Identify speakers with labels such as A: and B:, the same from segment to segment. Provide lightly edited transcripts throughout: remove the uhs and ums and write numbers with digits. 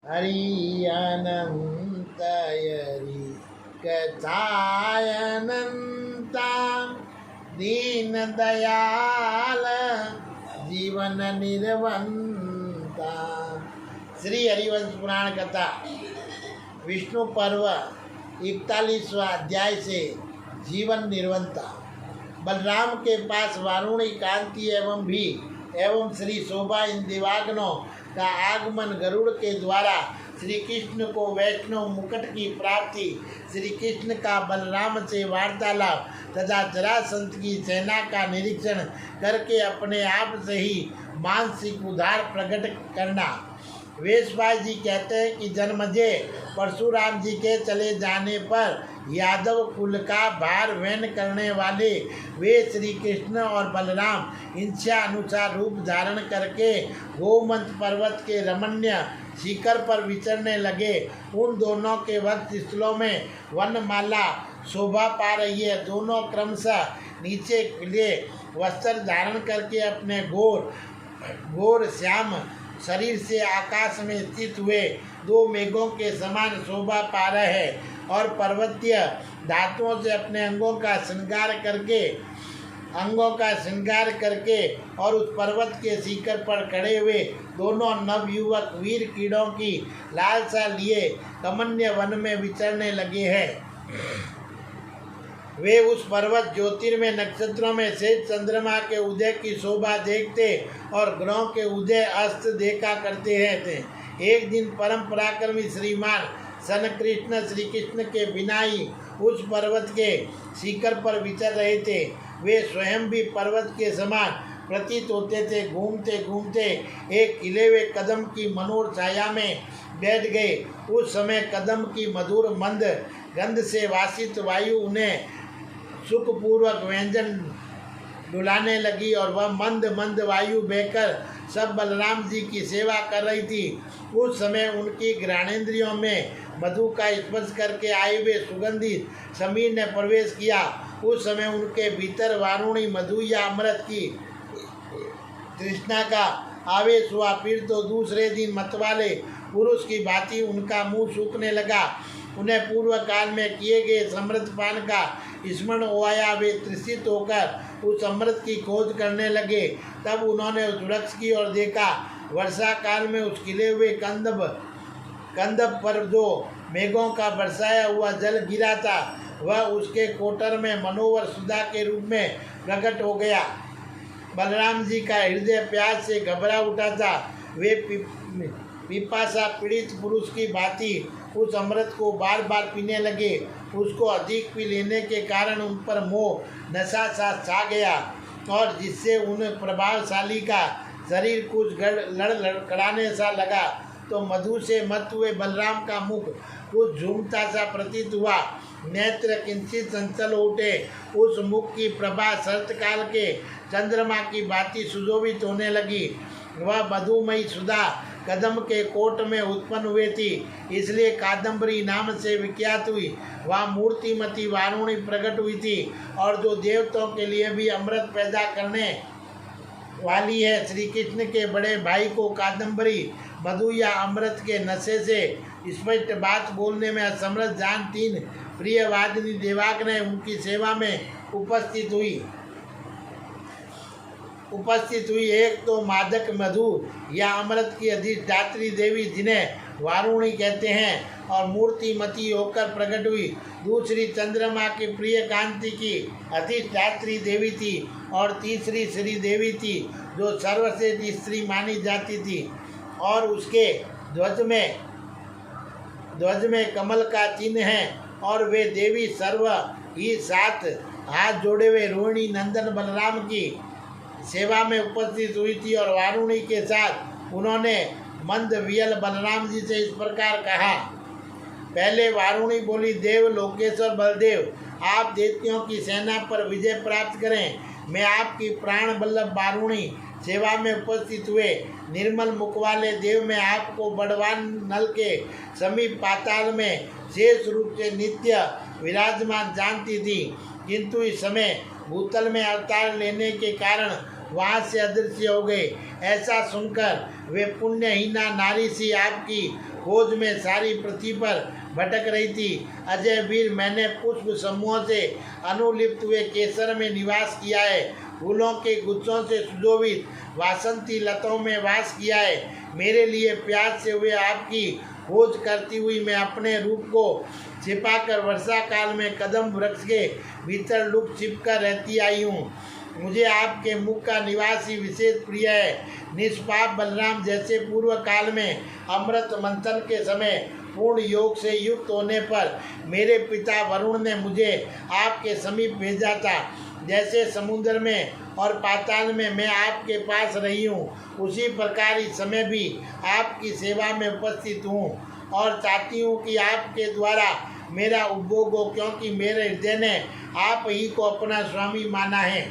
A: हरि अनंतयरि कथायनंता दीन दयाल जीवन निर्वंता। श्री हरिवंश पुराण कथा विष्णु पर्व 41वां अध्याय से जीवन निर्वंता। बलराम के पास वारुणी कांति एवं श्री शोभा इन दिवागनों का आगमन गरुड़ के द्वारा श्री कृष्ण को वैष्णव मुकुट की प्राप्ति, श्री कृष्ण का बलराम से वार्तालाप तथा जरासंध की सेना का निरीक्षण करके अपने आप से ही मानसिक उद्धार प्रकट करना। वेशभाई जी कहते हैं कि जन्मजय परशुराम जी के चले जाने पर यादव कुल का भार वहन करने वाले वे श्री कृष्ण और बलराम इच्छा अनुसार रूप धारण करके गोमंत पर्वत के रमणीय शिखर पर विचरने लगे। उन दोनों के वक्त स्थलों में वनमाला शोभा पा रही है। दोनों क्रमशः नीचे खिले वस्त्र धारण करके अपने घोर श्याम शरीर से आकाश में स्थित हुए दो मेघों के समान शोभा पा रहे हैं और पर्वतीय धातुओं से अपने अंगों का श्रृंगार करके और उस पर्वत के शिखर पर खड़े हुए दोनों नवयुवक वीर कीड़ों की लालसा लिए कमन्य वन में विचरने लगे हैं। वे उस पर्वत ज्योतिर्मय नक्षत्रों में से चंद्रमा के उदय की शोभा देखते और ग्रहों के उदय अस्त देखा करते थे। एक दिन परम पराक्रमी श्रीमान सन कृष्ण श्री कृष्ण के बिना ही उस पर्वत के शिखर पर विचर रहे थे। वे स्वयं भी पर्वत के समान प्रतीत होते थे। घूमते घूमते एक खिले हुए कदम की मनोर छाया में बैठ गए। उस समय कदम की मधुर मंद गंध से वासित वायु उन्हें सुखपूर्वक व्यंजन डुलाने लगी और वह मंद मंद वायु बहकर सब बलराम जी की सेवा कर रही थी। उस समय उनकी घ्राणेन्द्रियों में मधु का स्पर्श करके आए हुए सुगंधित समीर ने प्रवेश किया। उस समय उनके भीतर वारुणी मधु या अमृत की तृष्णा का आवेश हुआ। फिर तो दूसरे दिन मतवाले पुरुष की भांति उनका मुंह सूखने लगा। उन्हें पूर्व काल में किए गए समृद्ध पान का स्मरण हुआ। वे तृषित होकर उस अमृत की खोज करने लगे। तब उन्होंने उस वृक्ष की ओर देखा। वर्षा काल में उस खिले हुए कंदब पर जो मेघों का बरसाया हुआ जल गिरा था वह उसके कोटर में मनोवर सुधा के रूप में प्रकट हो गया। बलराम जी का हृदय प्यास से घबरा उठा था। वे पिपासा पीड़ित पुरुष की भांति उस अमृत को बार बार पीने लगे। उसको अधिक पी लेने के कारण उन पर मोह नशा सा छा गया और जिससे उन प्रभावशाली का शरीर कुछ लड़खड़ाने सा लगा। तो मधु से मत हुए बलराम का मुख कुछ झूमता सा प्रतीत हुआ। नेत्र किंचित चंचल उठे। उस मुख की प्रभा शरतकाल के चंद्रमा की भांति सुशोभित होने लगी। वह मधुमयी सुधा कदम के कोट में उत्पन्न हुए थी, इसलिए कादम्बरी नाम से विख्यात हुई। वह मूर्तिमती वारुणी प्रकट हुई थी और जो देवताओं के लिए भी अमृत पैदा करने वाली है। श्री कृष्ण के बड़े भाई को कादम्बरी मधु या अमृत के नशे से स्पष्ट बात बोलने में असमर्थ जान तीन प्रियवादिनी देवाग्नि उनकी सेवा में उपस्थित हुई। एक तो मादक मधु या अमृत की अधिष्ठात्री देवी जिन्हें वारुणी कहते हैं और मूर्तिमती होकर प्रकट हुई। दूसरी चंद्रमा की प्रिय कांति की अधिष्ठात्री देवी थी और तीसरी श्री देवी थी जो सर्वश्रेष्ठ स्त्री मानी जाती थी और उसके ध्वज में कमल का चिन्ह है और वे देवी सर्व ही साथ हाथ जोड़े हुए रोहिणी नंदन बलराम की सेवा में उपस्थित हुई थी। और वारुणी के साथ उन्होंने मंद वियल बलराम जी से इस प्रकार कहा। पहले वारुणी बोली, देव लोकेश्वर बलदेव, आप देवतियों की सेना पर विजय प्राप्त करें। मैं आपकी प्राण बल्लभ वारुणी सेवा में उपस्थित हुए निर्मल मुख वाले देव मैं आपको बड़वान नल के समीप पाताल में शेष रूप से नित्य विराजमान जानती थी, किंतु इस समय भूतल में अवतार लेने के कारण वहाँ से अदृश्य हो गए। ऐसा सुनकर वे पुण्यहीना नारी सी आपकी खोज में सारी पृथ्वी पर भटक रही थी। अजय वीर, मैंने पुष्प समूहों से अनुलिप्त हुए केसर में निवास किया है, फूलों के गुच्छों से सुशोभित वासंती लताओं में वास किया है। मेरे लिए प्यास से हुए आपकी खोज करती हुई मैं अपने रूप को छिपाकर वर्षा काल में कदम वृक्ष के भीतर लुक छिप कर रहती आई हूँ। मुझे आपके मुख का निवास ही विशेष प्रिय है। निष्पाप बलराम, जैसे पूर्व काल में अमृत मंथन के समय पूर्ण योग से युक्त होने पर मेरे पिता वरुण ने मुझे आपके समीप भेजा था, जैसे समुद्र में और पाताल में मैं आपके पास रही हूँ, उसी प्रकार इस समय भी आपकी सेवा में उपस्थित हूँ और चाहती हूँ कि आपके द्वारा मेरा उपभोग हो, क्योंकि मेरे हृदय ने आप ही को अपना स्वामी माना है।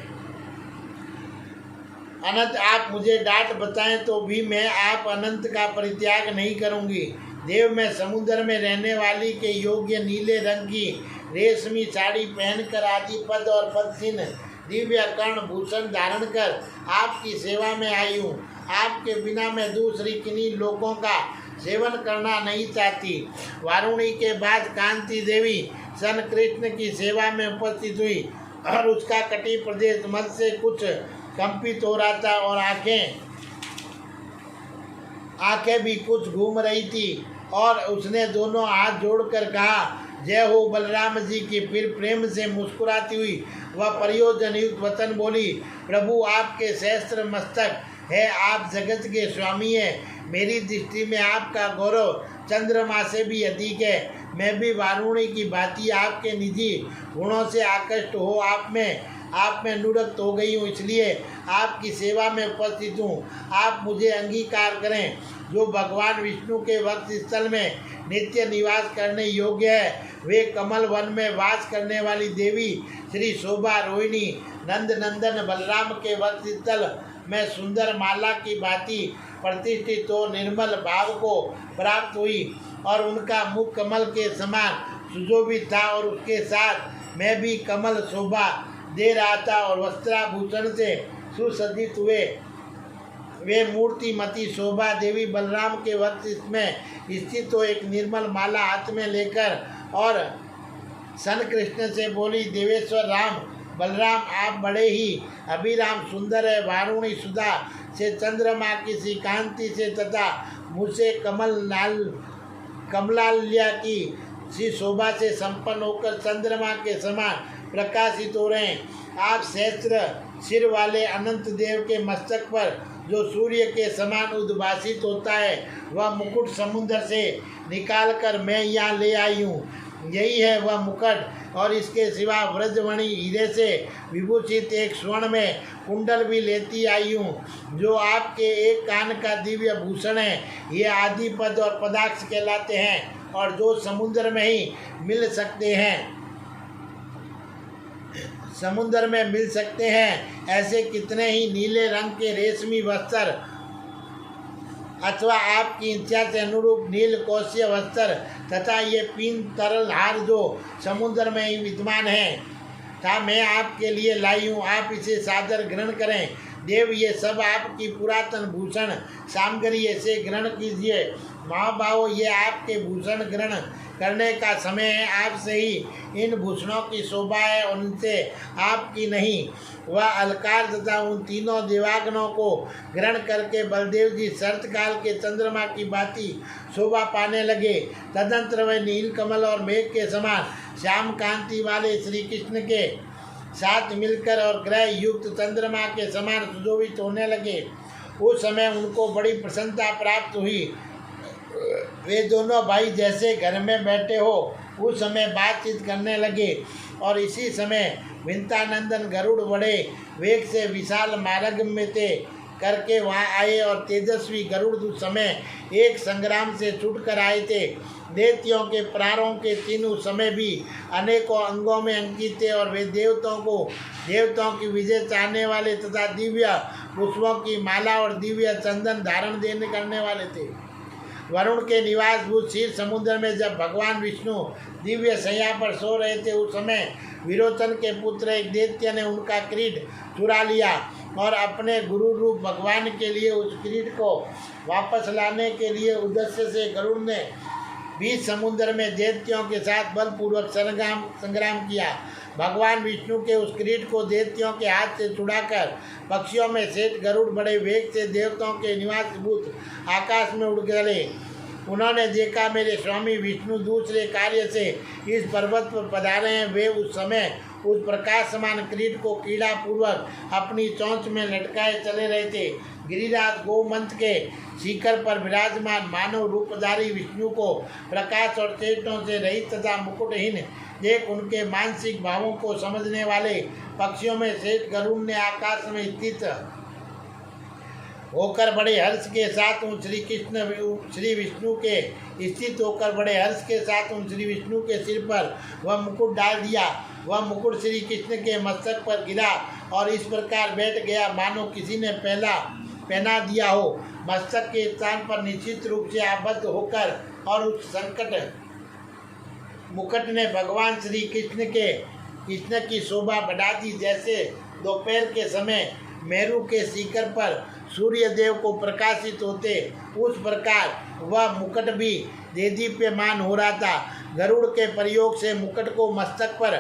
A: अनंत आप मुझे डांट बताएं तो भी मैं आप अनंत का परित्याग नहीं करूंगी। देव, मैं समुद्र में रहने वाली के योग्य नीले रंग की रेशमी साड़ी पहनकर आदि पद और पदचिन्ह दिव्य कर्ण भूषण धारण कर आपकी सेवा में आई हूँ। आपके बिना मैं दूसरी किन्हीं लोगों का सेवन करना नहीं चाहती। वारुणी के बाद कांति देवी सन कृष्ण की सेवा में उपस्थित हुई और उसका कटी प्रदेश मन से कुछ कंपित हो रहा था और आंखें भी कुछ घूम रही थी और उसने दोनों हाथ जोड़कर कहा, जय हो बलराम जी की। फिर प्रेम से मुस्कुराती हुई वह प्रयोजन युक्त वचन बोली, प्रभु आपके सहस्त्र मस्तक है, आप जगत के स्वामी हैं। मेरी दृष्टि में आपका गौरव चंद्रमा से भी अधिक है। मैं भी वारुणी की भांति आपके निजी गुणों से आकृष्ट हो आप में नुरक्त हो गई हूँ, इसलिए आपकी सेवा में उपस्थित हूँ। आप मुझे अंगीकार करें। जो भगवान विष्णु के वक्ष स्थल में नित्य निवास करने योग्य है, वे कमल वन में वास करने वाली देवी श्री शोभा रोहिणी नंद नंदन बलराम के वक्ष स्थल में सुंदर माला की भांति प्रतिष्ठित हो निर्मल भाव को प्राप्त हुई और उनका मुख कमल के समान सुशोभित था और उसके साथ मैं भी कमल शोभा दे रहा था और वस्त्राभूषण से सुसज्जित हुए वे मूर्तिमती शोभा देवी बलराम के वक्ष में स्थित हो एक निर्मल माला हाथ में लेकर और सन कृष्ण से बोली, देवेश्वर राम बलराम, आप बड़े ही अभिराम सुंदर है। वारुणी सुधा से चंद्रमा की सी कांति से तथा मुझसे कमलाल्या की सी शोभा से संपन्न होकर चंद्रमा के समान प्रकाशित हो रहे हैं। आप सहस्त्र सिर वाले अनंत देव के मस्तक पर जो सूर्य के समान उद्भासित होता है, वह मुकुट समुद्र से निकालकर मैं यहाँ ले आई हूँ। यही है वह मुकुट और इसके सिवा व्रजमणि हीरे से विभूषित एक स्वर्ण में कुंडल भी लेती आई हूँ, जो आपके एक कान का दिव्य भूषण है। ये आदि पद और पदाक्ष कहलाते हैं और जो समुद्र में ही मिल सकते हैं, समुद्र में मिल सकते हैं। ऐसे कितने ही नीले रंग के रेशमी वस्त्र अथवा आपकी इच्छा से अनुरूप नील कोशीय वस्त्र तथा ये 3 तरल हार जो समुद्र में ही विद्यमान है था, मैं आपके लिए लाई हूँ। आप इसे सादर ग्रहण करें। देव, ये सब आपकी पुरातन भूषण सामग्री ऐसे ग्रहण कीजिए। महाभाव, ये आपके भूषण ग्रहण करने का समय है। आपसे ही इन भूषणों की शोभा है, उनसे आपकी नहीं। वह अलकार तथा उन तीनों देवागनों को ग्रहण करके बलदेव जी शरत काल के चंद्रमा की भांति शोभा पाने लगे। तदंतर वह नील कमल और मेघ के समान श्याम कांति वाले श्री कृष्ण के साथ मिलकर और ग्रह युक्त चंद्रमा के समान सुशोभित होने लगे। उस समय उनको बड़ी प्रसन्नता प्राप्त हुई। वे दोनों भाई जैसे घर में बैठे हो उस समय बातचीत करने लगे और इसी समय विंतानंदन गरुड़ बड़े वेग से विशाल मार्ग में थे करके वहाँ आए और तेजस्वी गरुड़ उस समय एक संग्राम से छूटकर आए थे। देवतियों के प्राणों के तीनों समय भी अनेकों अंगों में अंकित थे और वे देवताओं की विजय चाहने वाले तथा दिव्य पुष्पों की माला और दिव्य चंदन धारण करने वाले थे। वरुण के निवासभूत क्षीर समुद्र में जब भगवान विष्णु दिव्य शैया पर सो रहे थे, उस समय विरोचन के पुत्र एक दैत्य ने उनका किरीट चुरा लिया और अपने गुरु रूप भगवान के लिए उस किरीट को वापस लाने के लिए उद्देश्य से गरुड़ ने बीच समुद्र में दैत्यों के साथ बलपूर्वक संग्राम किया। भगवान विष्णु के उस किरीट को दैत्यों के हाथ से छुड़ाकर पक्षियों में सेठ गरुड़ बड़े वेग से देवताओं के निवासभूत आकाश में उड़ गए। उन्होंने देखा मेरे स्वामी विष्णु दूसरे कार्य से इस पर्वत पर पधारे हैं। वे उस समय उस प्रकाशमान किरीट को कीड़ा पूर्वक अपनी चोंच में लटकाए चले रहे थे। गिरिराज गोमंत के शिखर पर विराजमान मानव रूपधारी विष्णु को प्रकाश और चेतों से रहित तथा मुकुटहीन देख उनके मानसिक भावों को समझने वाले पक्षियों में श्रेष्ठ गरुड़ ने आकाश में स्थित होकर बड़े हर्ष के साथ उन श्री विष्णु के स्थित होकर बड़े हर्ष के साथ उन श्री विष्णु के सिर पर वह मुकुट डाल दिया। वह मुकुट श्री कृष्ण के मस्तक पर गिरा और इस प्रकार बैठ गया मानो किसी ने पहना दिया हो। मस्तक के स्थान पर निश्चित रूप से आबद्ध होकर और उस संकट मुकुट ने भगवान श्री कृष्ण की शोभा बढ़ा दी। जैसे दोपहर के समय मेरू के शिखर पर सूर्य देव को प्रकाशित होते, उस प्रकार वह मुकुट भी देदीप्यमान हो रहा था। गरुड़ के प्रयोग से मुकुट को मस्तक पर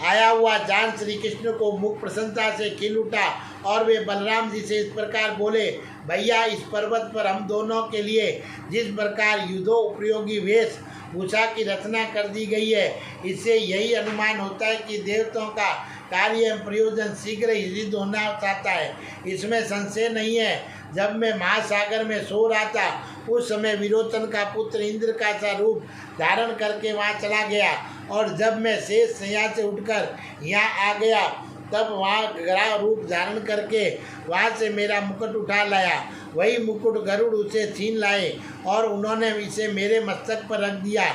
A: आया हुआ जान श्री कृष्ण को मुख प्रसन्नता से खिल उठा और वे बलराम जी से इस प्रकार बोले, भैया इस पर्वत पर हम दोनों के लिए जिस प्रकार युद्धो उपयोगी वेश भूषा की रचना कर दी गई है, इससे यही अनुमान होता है कि देवताओं का कार्य एवं प्रयोजन शीघ्र ही सिद्ध होना चाहता है। इसमें संशय नहीं है। जब मैं महासागर में सो रहा था, उस समय विरोचन का पुत्र इंद्र का सा रूप धारण करके वहाँ चला गया और जब मैं शेष शैया से उठकर यहाँ आ गया, तब वहाँ गरा रूप धारण करके वहाँ से मेरा मुकुट उठा लाया। वही मुकुट गरुड़ उसे छीन लाए और उन्होंने इसे मेरे मस्तक पर रख दिया।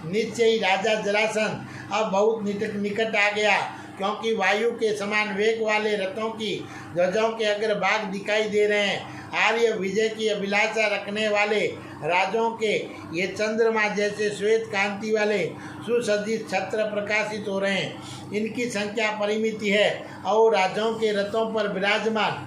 A: निश्चय ही राजा जरासंध अब बहुत निकट आ गया, क्योंकि वायु के समान वेग वाले रथों की ध्वजों के अग्रभाग दिखाई दे रहे हैं। आर्य विजय की अभिलाषा रखने वाले राजों के ये चंद्रमा जैसे श्वेत कांति वाले सुसज्जित छत्र प्रकाशित हो रहे हैं। इनकी संख्या परिमिति है और राजों के रथों पर विराजमान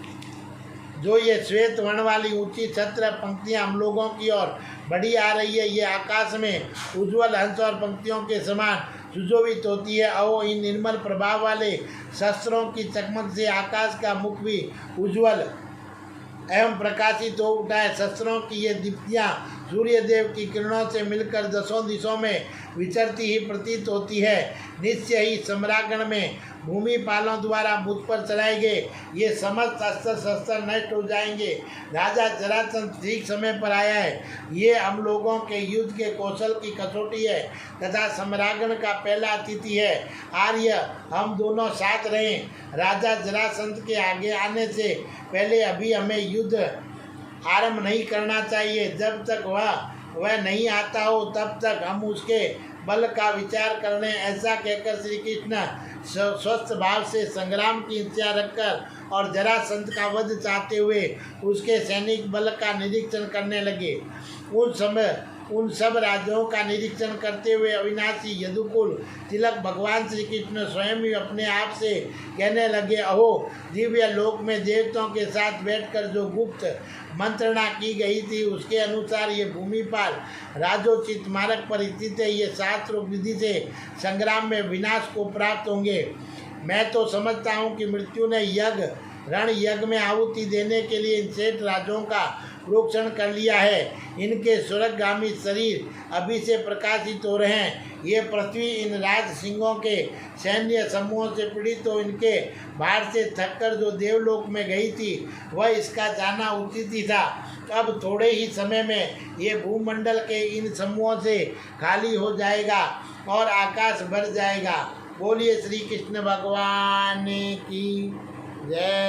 A: जो ये श्वेत वर्ण वाली ऊंची छत्र पंक्तियां हम लोगों की ओर बढ़ी आ रही है, ये आकाश में उज्ज्वल हंस और पंक्तियों के समान सुशोभित होती है और इन निर्मल प्रभाव वाले शस्त्रों की चकमक से आकाश का मुख भी उज्ज्वल एवं प्रकाशित हो उठा है। शस्त्रों की ये दीप्तियाँ सूर्य देव की किरणों से मिलकर दसों दिशों में विचरती ही प्रतीत होती है। निश्चय ही सम्रागण में भूमिपालों द्वारा मुझ पर चलाए गए ये समस्त अस्त्र शस्त्र नष्ट हो जाएंगे। राजा जरासंध ठीक समय पर आया है। ये हम लोगों के युद्ध के कौशल की कसौटी है तथा सम्रागण का पहला अतिथि है। आर्य हम दोनों साथ रहें। राजा जरासंध के आगे आने से पहले अभी हमें युद्ध आरंभ नहीं करना चाहिए। जब तक वह नहीं आता हो तब तक हम उसके बल का विचार कर लें। ऐसा कहकर श्री कृष्ण स्वस्थ भाव से संग्राम की इच्छा रखकर और जरासंध का वध चाहते हुए उसके सैनिक बल का निरीक्षण करने लगे। उन सब राज्यों का निरीक्षण करते हुए अविनाशी यदुकुल तिलक भगवान श्री कृष्ण स्वयं ही अपने आप से कहने लगे, अहो दिव्य लोक में देवताओं के साथ बैठकर जो गुप्त मंत्रणा की गई थी उसके अनुसार ये भूमिपाल राजोचित मार्ग पर स्थित है। ये शास्त्र विधि से संग्राम में विनाश को प्राप्त होंगे। मैं तो समझता हूँ कि मृत्यु ने रण यज्ञ में आहुति देने के लिए इन श्रेष्ठ राज्यों का प्रोक्षण कर लिया है। इनके स्वर्गगामी शरीर अभी से प्रकाशित हो रहे हैं। ये पृथ्वी इन राज सिंहों के सैन्य समूहों से पीड़ित हो इनके भार से थककर जो देवलोक में गई थी वह इसका जाना उचित ही था। अब थोड़े ही समय में ये भूमंडल के इन समूहों से खाली हो जाएगा और आकाश भर जाएगा। बोलिए श्री कृष्ण भगवान की जय।